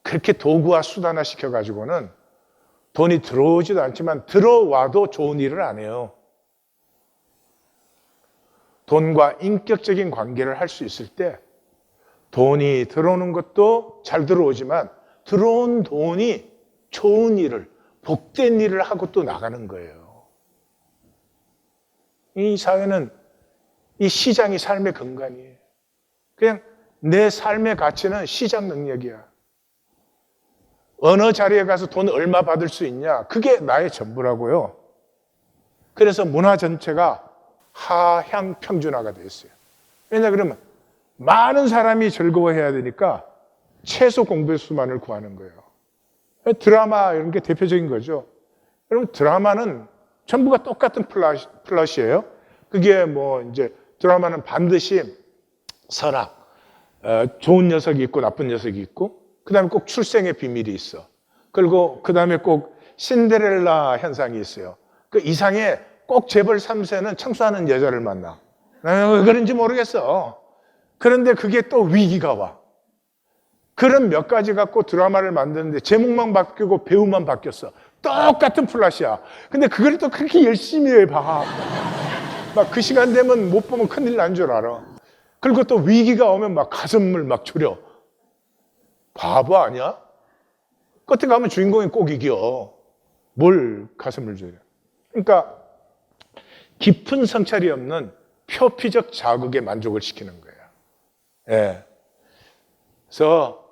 S1: 그렇게 도구화 수단화 시켜가지고는 돈이 들어오지도 않지만 들어와도 좋은 일을 안 해요. 돈과 인격적인 관계를 할 수 있을 때 돈이 들어오는 것도 잘 들어오지만 들어온 돈이 좋은 일을, 복된 일을 하고 또 나가는 거예요. 이 사회는 이 시장이 삶의 근간이에요. 그냥 내 삶의 가치는 시장 능력이야. 어느 자리에 가서 돈 얼마 받을 수 있냐? 그게 나의 전부라고요. 그래서 문화 전체가 하향 평준화가 됐어요. 왜냐 그러면 많은 사람이 즐거워해야 되니까 최소 공부의 수만을 구하는 거예요. 드라마 이런 게 대표적인 거죠. 여러분 드라마는 전부가 똑같은 플롯이에요. 그게 뭐 이제 드라마는 반드시 선악, 좋은 녀석이 있고 나쁜 녀석이 있고 그 다음에 꼭 출생의 비밀이 있어. 그리고 그 다음에 꼭 신데렐라 현상이 있어요. 그 이상에 꼭 재벌 3세는 청소하는 여자를 만나. 왜 그런지 모르겠어. 그런데 그게 또 위기가 와. 그런 몇 가지 갖고 드라마를 만드는데 제목만 바뀌고 배우만 바뀌었어. 똑같은 플롯이야. 근데 그걸 또 그렇게 열심히 봐. 막 그 시간 되면 못 보면 큰일 난 줄 알아. 그리고 또 위기가 오면 막 가슴을 막 졸여. 바보 아니야? 끝에 가면 주인공이 꼭 이겨. 뭘 가슴을 졸여. 그러니까 깊은 성찰이 없는 표피적 자극에 만족을 시키는 거예요. 예. 그래서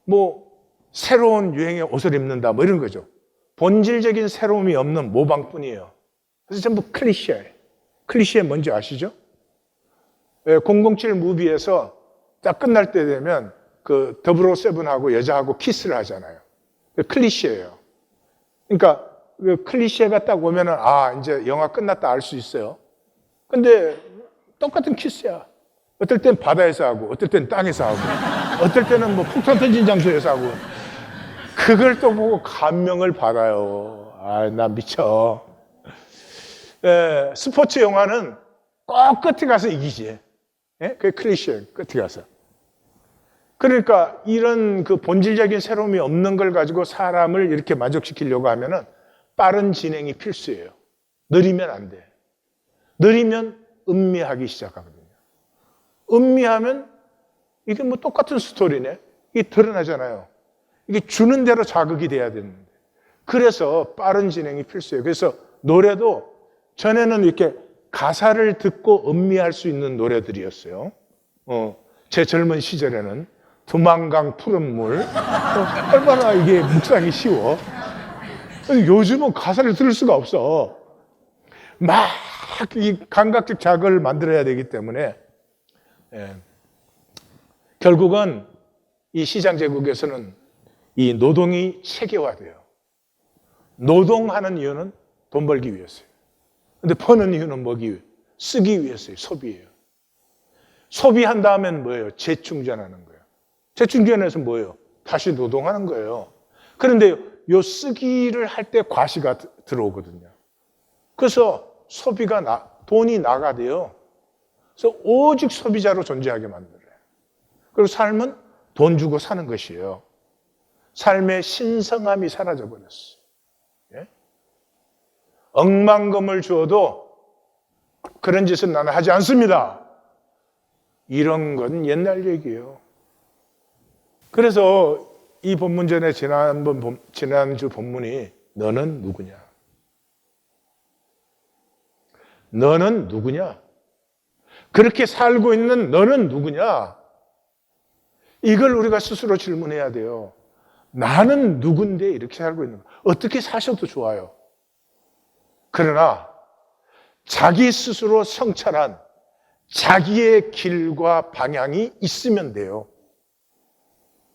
S1: 뭐 새로운 유행의 옷을 입는다 뭐 이런 거죠. 본질적인 새로움이 없는 모방뿐이에요. 그래서 전부 클리셰. 클리셰 뭔지 아시죠? 007 무비에서 딱 끝날 때 되면 그 007하고 여자하고 키스를 하잖아요. 클리셰예요. 그러니까 그 클리셰가 딱 오면은 아 이제 영화 끝났다 알 수 있어요. 근데 똑같은 키스야. 어떨 땐 바다에서 하고 어떨 땐 땅에서 하고 어떨 때는 뭐 폭탄 터진 장소에서 하고 그걸 또 보고 감명을 받아요. 아, 나 미쳐. 스포츠 영화는 꼭 끝에 가서 이기지. 그게 클리셰, 끝에 가서. 그러니까 이런 그 본질적인 새로움이 없는 걸 가지고 사람을 이렇게 만족시키려고 하면은 빠른 진행이 필수예요. 느리면 안 돼. 느리면 음미하기 시작하거든요. 음미하면 이게 뭐 똑같은 스토리네. 이게 드러나잖아요. 이게 주는 대로 자극이 돼야 되는데. 그래서 빠른 진행이 필수예요. 그래서 노래도 전에는 이렇게 가사를 듣고 음미할 수 있는 노래들이었어요. 제 젊은 시절에는 두만강 푸른 물. 얼마나 이게 묵상이 쉬워. 요즘은 가사를 들을 수가 없어. 막 이 감각적 자극을 만들어야 되기 때문에 결국은 이 시장 제국에서는 이 노동이 체계화돼요. 노동하는 이유는 돈 벌기 위해서요. 근데 버는 이유는 뭐기 위해? 쓰기 위해서요. 소비예요. 소비한 다음엔 뭐예요? 재충전하는 거예요. 재충전해서 뭐예요? 다시 노동하는 거예요. 그런데 요 쓰기를 할 때 과시가 들어오거든요. 그래서 돈이 나가대요. 그래서 오직 소비자로 존재하게 만들어요. 그리고 삶은 돈 주고 사는 것이에요. 삶의 신성함이 사라져 버렸어요. 예? 억만금을 주어도 그런 짓은 나는 하지 않습니다. 이런 건 옛날 얘기예요. 그래서 이 본문 전에 지난주 본문이 너는 누구냐? 너는 누구냐? 그렇게 살고 있는 너는 누구냐? 이걸 우리가 스스로 질문해야 돼요. 나는 누군데 이렇게 살고 있는 거야? 어떻게 사셔도 좋아요. 그러나 자기 스스로 성찰한 자기의 길과 방향이 있으면 돼요.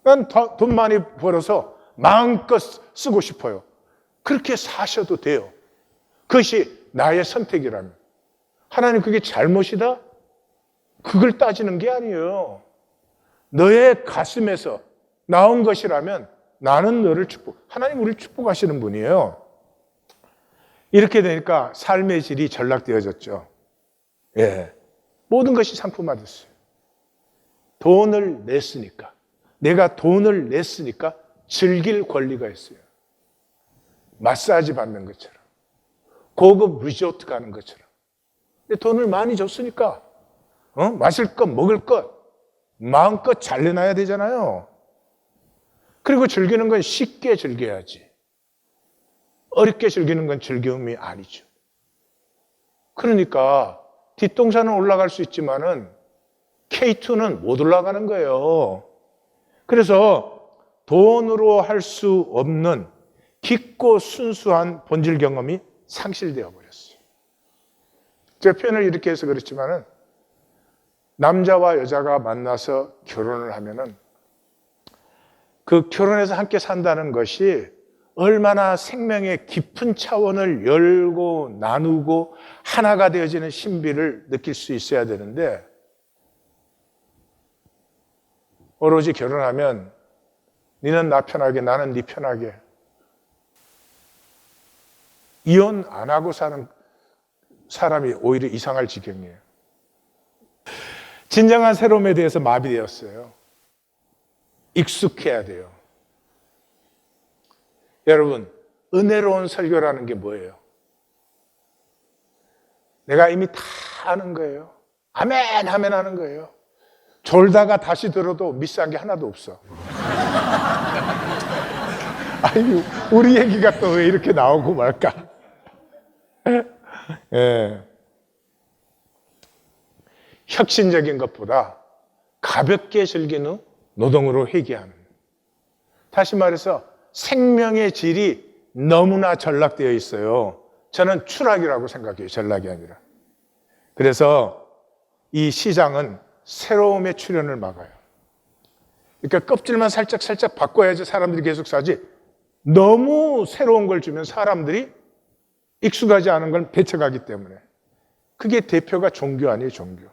S1: 난 돈 많이 벌어서 마음껏 쓰고 싶어요. 그렇게 사셔도 돼요. 그것이 나의 선택이라면. 하나님 그게 잘못이다? 그걸 따지는 게 아니에요. 너의 가슴에서 나온 것이라면 나는 너를 하나님 우리를 축복하시는 분이에요. 이렇게 되니까 삶의 질이 전락되어졌죠. 예. 모든 것이 상품화됐어요. 돈을 냈으니까. 내가 돈을 냈으니까 즐길 권리가 있어요. 마사지 받는 것처럼. 고급 리조트 가는 것처럼. 근데 돈을 많이 줬으니까 마실 것, 먹을 것 마음껏 잘 내놔야 되잖아요. 그리고 즐기는 건 쉽게 즐겨야지. 어렵게 즐기는 건 즐거움이 아니죠. 그러니까 뒷동산은 올라갈 수 있지만은 K2는 못 올라가는 거예요. 그래서 돈으로 할 수 없는 깊고 순수한 본질 경험이 상실되어 버렸어요. 제가 표현을 이렇게 해서 그렇지만은 남자와 여자가 만나서 결혼을 하면은 그 결혼해서 함께 산다는 것이 얼마나 생명의 깊은 차원을 열고 나누고 하나가 되어지는 신비를 느낄 수 있어야 되는데 오로지 결혼하면 너는 나 편하게 나는 네 편하게 이혼 안 하고 사는 사람이 오히려 이상할 지경이에요. 진정한 새로움에 대해서 마비되었어요. 익숙해야 돼요. 여러분, 은혜로운 설교라는 게 뭐예요? 내가 이미 다 아는 거예요. 아멘 하면 하는 거예요. 졸다가 다시 들어도 미스한 게 하나도 없어. 아니, 우리 얘기가 또 왜 이렇게 나오고 말까? 예. 혁신적인 것보다 가볍게 즐기는 노동으로 회귀하는. 다시 말해서 생명의 질이 너무나 전락되어 있어요. 저는 추락이라고 생각해요. 전락이 아니라. 그래서 이 시장은 새로움의 출현을 막아요. 그러니까 껍질만 살짝 바꿔야지 사람들이 계속 사지. 너무 새로운 걸 주면 사람들이 익숙하지 않은 걸 배척하기 때문에. 그게 대표가 종교 아니에요, 종교.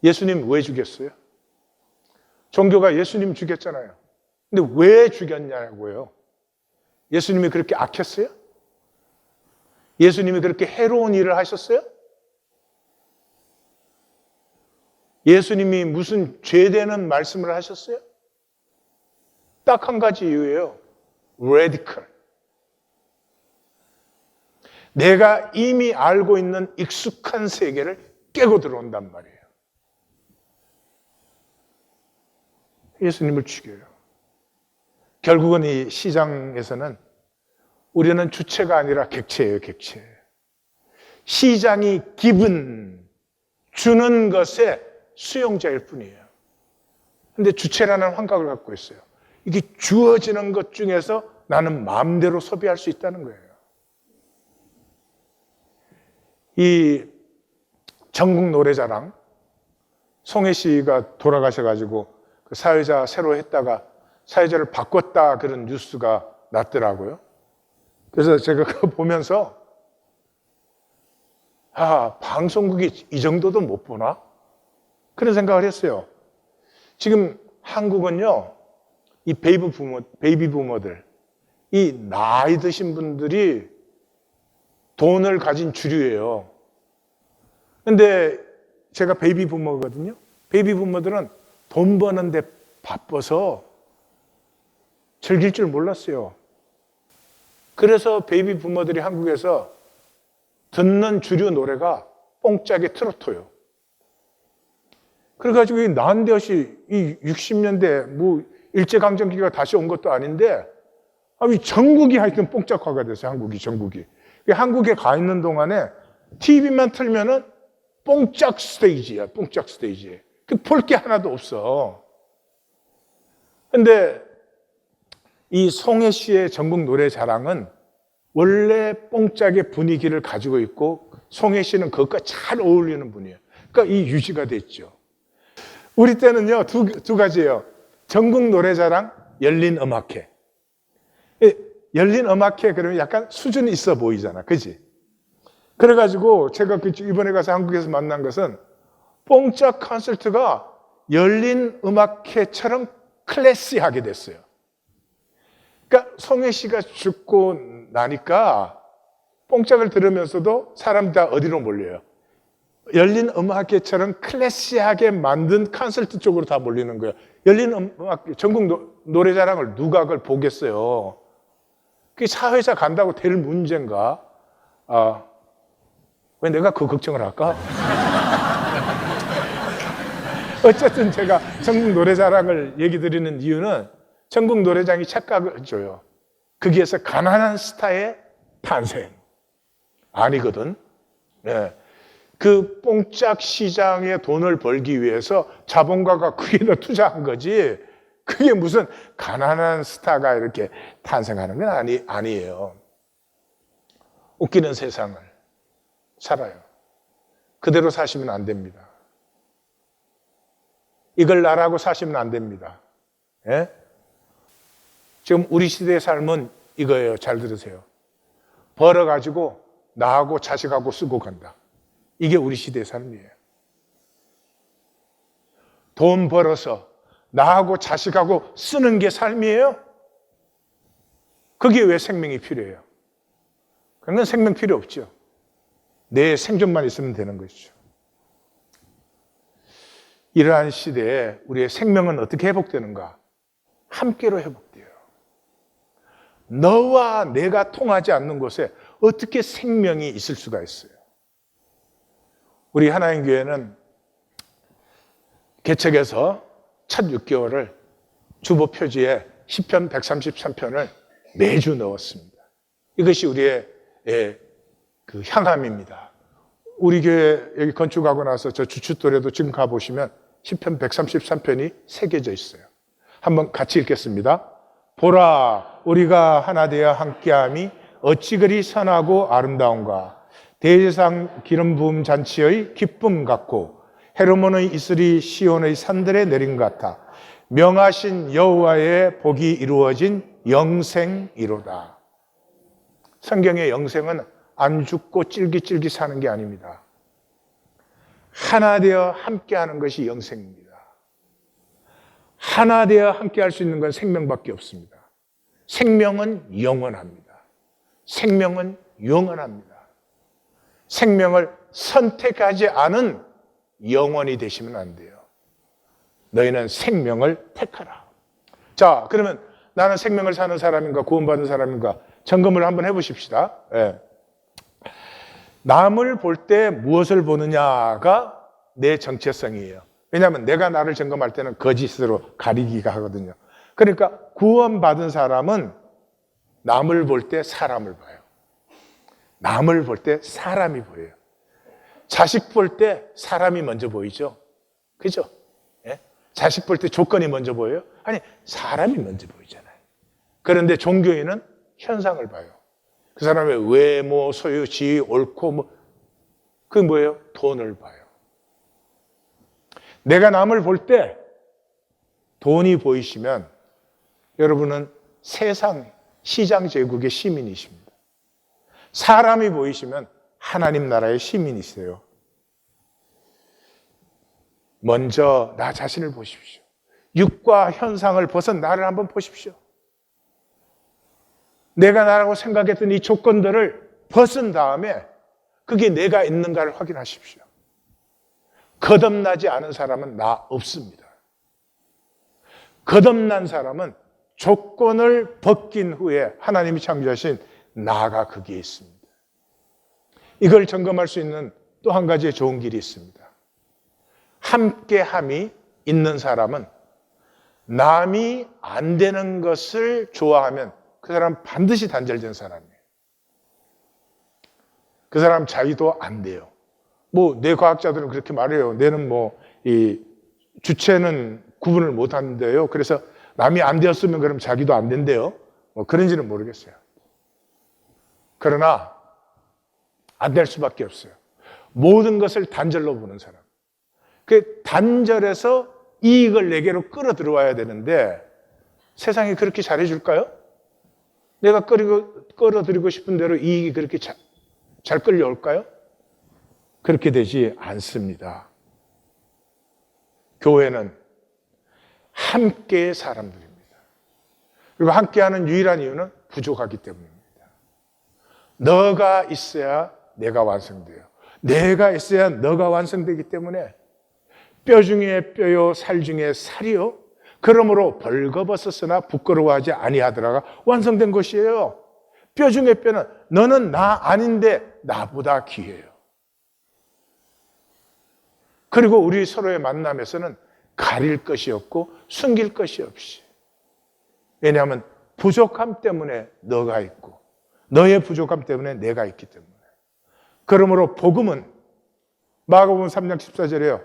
S1: 예수님 왜 죽였어요? 종교가 예수님 죽였잖아요. 근데 왜 죽였냐고요? 예수님이 그렇게 악했어요? 예수님이 그렇게 해로운 일을 하셨어요? 예수님이 무슨 죄되는 말씀을 하셨어요? 딱 한 가지 이유예요. radical. 내가 이미 알고 있는 익숙한 세계를 깨고 들어온단 말이에요. 예수님을 죽여요. 결국은 이 시장에서는 우리는 주체가 아니라 객체예요, 객체. 시장이 기분, 주는 것의 수용자일 뿐이에요. 근데 주체라는 환각을 갖고 있어요. 이게 주어지는 것 중에서 나는 마음대로 소비할 수 있다는 거예요. 이 전국 노래자랑 송혜 씨가 돌아가셔가지고 그 사회자 새로 했다가 사회자를 바꿨다 그런 뉴스가 났더라고요. 그래서 제가 그거 보면서 방송국이 이 정도도 못 보나? 그런 생각을 했어요. 지금 한국은요, 이 베이비 부모들, 이 나이 드신 분들이 돈을 가진 주류예요. 근데 제가 베이비 부모거든요. 베이비 부모들은 돈 버는데 바빠서 즐길 줄 몰랐어요. 그래서 베이비 부모들이 한국에서 듣는 주류 노래가 뽕짝의 트로트예요. 그래가지고 이 난데없이 이 60년대 뭐 일제강점기가 다시 온 것도 아닌데 전국이 하여튼 뽕짝화가 됐어요. 한국이 전국이. 한국에 가 있는 동안에 TV만 틀면은 뽕짝 스테이지야. 뽕짝 스테이지. 볼 게 하나도 없어. 근데 이 송혜 씨의 전국 노래자랑은 원래 뽕짝의 분위기를 가지고 있고 송혜 씨는 그것과 잘 어울리는 분이에요. 그러니까 이 유지가 됐죠. 우리 때는요, 두 가지예요. 전국 노래자랑, 열린 음악회. 열린 음악회 그러면 약간 수준이 있어 보이잖아. 그지? 그래가지고 제가 이번에 가서 한국에서 만난 것은 뽕짝 콘서트가 열린 음악회처럼 클래시하게 됐어요. 그러니까 송혜 씨가 죽고 나니까 뽕짝을 들으면서도 사람들 다 어디로 몰려요? 열린 음악회처럼 클래시하게 만든 콘서트 쪽으로 다 몰리는 거예요. 열린 음악 전국 노래자랑을 누가 그걸 보겠어요? 그게 사회자 간다고 될 문제인가? 왜 내가 그 걱정을 할까? 어쨌든 제가 전국 노래자랑을 얘기 드리는 이유는 전국 노래장이 착각을 줘요. 거기에서 가난한 스타의 탄생. 아니거든. 네. 그 뽕짝 시장에 돈을 벌기 위해서 자본가가 거기다 투자한 거지. 그게 무슨 가난한 스타가 이렇게 탄생하는 건 아니에요. 웃기는 세상을 살아요. 그대로 사시면 안 됩니다. 이걸 나라고 사시면 안 됩니다. 예? 지금 우리 시대의 삶은 이거예요. 잘 들으세요. 벌어가지고 나하고 자식하고 쓰고 간다. 이게 우리 시대의 삶이에요. 돈 벌어서 나하고 자식하고 쓰는 게 삶이에요? 그게 왜 생명이 필요해요? 그런 건 생명 필요 없죠. 내 생존만 있으면 되는 것이죠. 이러한 시대에 우리의 생명은 어떻게 회복되는가? 함께로 회복돼요. 너와 내가 통하지 않는 곳에 어떻게 생명이 있을 수가 있어요? 우리 하나님 교회는 개척해서 첫 6개월을 주보 표지에 시편 133편을 매주 넣었습니다. 이것이 우리의 그 향함입니다. 우리 교회 여기 건축하고 나서 저 주춧돌에도 지금 가보시면 시편 133편이 새겨져 있어요. 한번 같이 읽겠습니다. 보라, 우리가 하나 되어 함께함이 어찌 그리 선하고 아름다운가. 대제상 기름 부음 잔치의 기쁨 같고 헤르몬의 이슬이 시온의 산들에 내린 것 같아. 명하신 여호와의 복이 이루어진 영생이로다. 성경의 영생은 안 죽고 찔기찔기 사는 게 아닙니다. 하나 되어 함께하는 것이 영생입니다. 하나 되어 함께할 수 있는 건 생명밖에 없습니다. 생명은 영원합니다. 생명은 영원합니다. 생명을 선택하지 않은 영원이 되시면 안 돼요. 너희는 생명을 택하라. 자, 그러면 나는 생명을 사는 사람인가 구원받은 사람인가 점검을 한번 해보십시다. 네. 남을 볼 때 무엇을 보느냐가 내 정체성이에요. 왜냐하면 내가 나를 점검할 때는 거짓으로 가리기가 하거든요. 그러니까 구원받은 사람은 남을 볼 때 사람을 봐요. 남을 볼 때 사람이 보여요. 자식 볼 때 사람이 먼저 보이죠. 그죠? 예? 자식 볼 때 조건이 먼저 보여요? 아니, 사람이 먼저 보이잖아요. 그런데 종교인은 현상을 봐요. 그 사람의 외모, 소유, 지위, 옳고 그게 뭐예요? 돈을 봐요. 내가 남을 볼 때 돈이 보이시면 여러분은 세상 시장 제국의 시민이십니다. 사람이 보이시면 하나님 나라의 시민이세요. 먼저 나 자신을 보십시오. 육과 현상을 벗은 나를 한번 보십시오. 내가 나라고 생각했던 이 조건들을 벗은 다음에 그게 내가 있는가를 확인하십시오. 거듭나지 않은 사람은 나 없습니다. 거듭난 사람은 조건을 벗긴 후에 하나님이 창조하신 나가 거기에 있습니다. 이걸 점검할 수 있는 또 한 가지의 좋은 길이 있습니다. 함께함이 있는 사람은 남이 안 되는 것을 좋아하면 그 사람은 반드시 단절된 사람이에요. 그 사람 자기도 안 돼요. 뇌과학자들은 그렇게 말해요. 뇌는 이 주체는 구분을 못 하는데요. 그래서 남이 안 되었으면 그럼 자기도 안 된대요. 그런지는 모르겠어요. 그러나 안 될 수밖에 없어요. 모든 것을 단절로 보는 사람. 그 단절해서 이익을 내게로 끌어들어와야 되는데 세상이 그렇게 잘해줄까요? 내가 끌어들이고 싶은 대로 이익이 그렇게 잘 끌려올까요? 그렇게 되지 않습니다. 교회는 함께의 사람들입니다. 그리고 함께하는 유일한 이유는 부족하기 때문입니다. 너가 있어야 내가 완성돼요. 내가 있어야 너가 완성되기 때문에 뼈 중에 뼈요 살 중에 살이요. 그러므로 벌거벗었으나 부끄러워하지 아니하더라가 완성된 것이에요. 뼈 중에 뼈는 너는 나 아닌데 나보다 귀해요. 그리고 우리 서로의 만남에서는 가릴 것이 없고 숨길 것이 없이. 왜냐하면 부족함 때문에 너가 있고 너의 부족함 때문에 내가 있기 때문에. 그러므로 복음은 마가복음 3장 14절에요.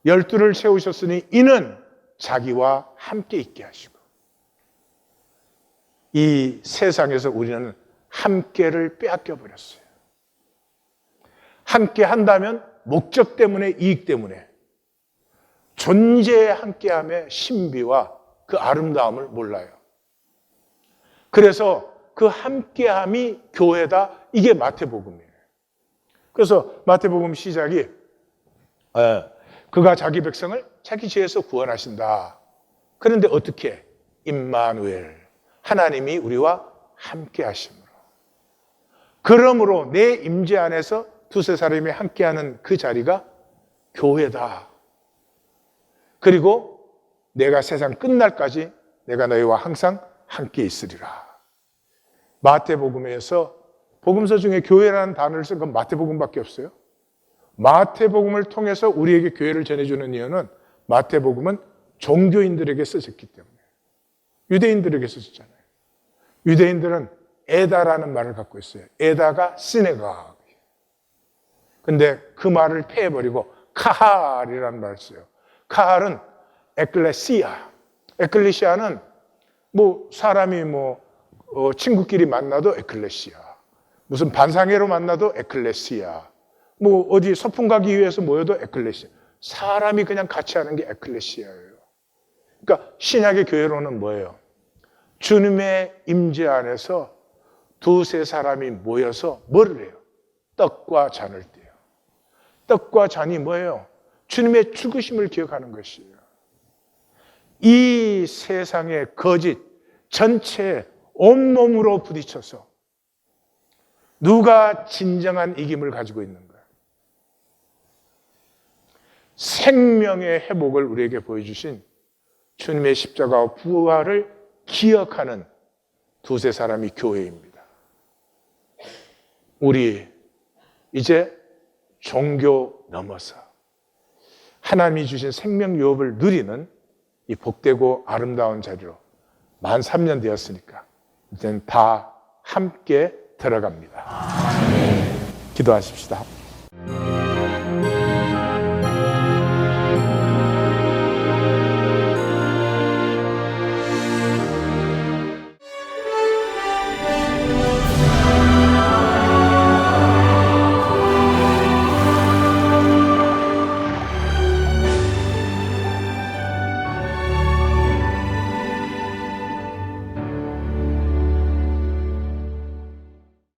S1: 12를 세우셨으니 이는 자기와 함께 있게 하시고. 이 세상에서 우리는 함께를 빼앗겨 버렸어요. 함께 한다면 목적 때문에, 이익 때문에 존재의 함께함의 신비와 그 아름다움을 몰라요. 그래서 그 함께함이 교회다. 이게 마태복음이에요. 그래서 마태복음 시작이 그가 자기 백성을 자기 죄에서 구원하신다. 그런데 어떻게? 임마누엘, 하나님이 우리와 함께 하심으로. 그러므로 내 임재 안에서 두세 사람이 함께하는 그 자리가 교회다. 그리고 내가 세상 끝날까지 내가 너희와 항상 함께 있으리라. 마태복음에서 복음서 중에 교회라는 단어를 쓴 건 마태복음밖에 없어요. 마태복음을 통해서 우리에게 교회를 전해주는 이유는 마태복음은 종교인들에게 써졌기 때문에. 유대인들에게 써졌잖아요. 유대인들은 에다라는 말을 갖고 있어요. 에다가 시네가. 근데 그 말을 폐해버리고 카할이라는 말을 써요. 카할은 에클레시아. 에클레시아는 사람이 친구끼리 만나도 에클레시아. 무슨 반상회로 만나도 에클레시아. 어디 소풍 가기 위해서 모여도 에클레시아. 사람이 그냥 같이 하는 게 에클레시아예요. 그러니까 신약의 교회로는 뭐예요? 주님의 임재 안에서 두세 사람이 모여서 뭐를 해요? 떡과 잔을 떼요. 떡과 잔이 뭐예요? 주님의 죽으심을 기억하는 것이에요. 이 세상의 거짓 전체에 온몸으로 부딪혀서 누가 진정한 이김을 가지고 있는가? 생명의 회복을 우리에게 보여주신 주님의 십자가와 부활을 기억하는 두세 사람이 교회입니다. 우리 이제 종교 넘어서 하나님이 주신 생명 유업을 누리는 이 복되고 아름다운 자리로 만 3년 되었으니까 이제는 다 함께 들어갑니다. 기도하십시다.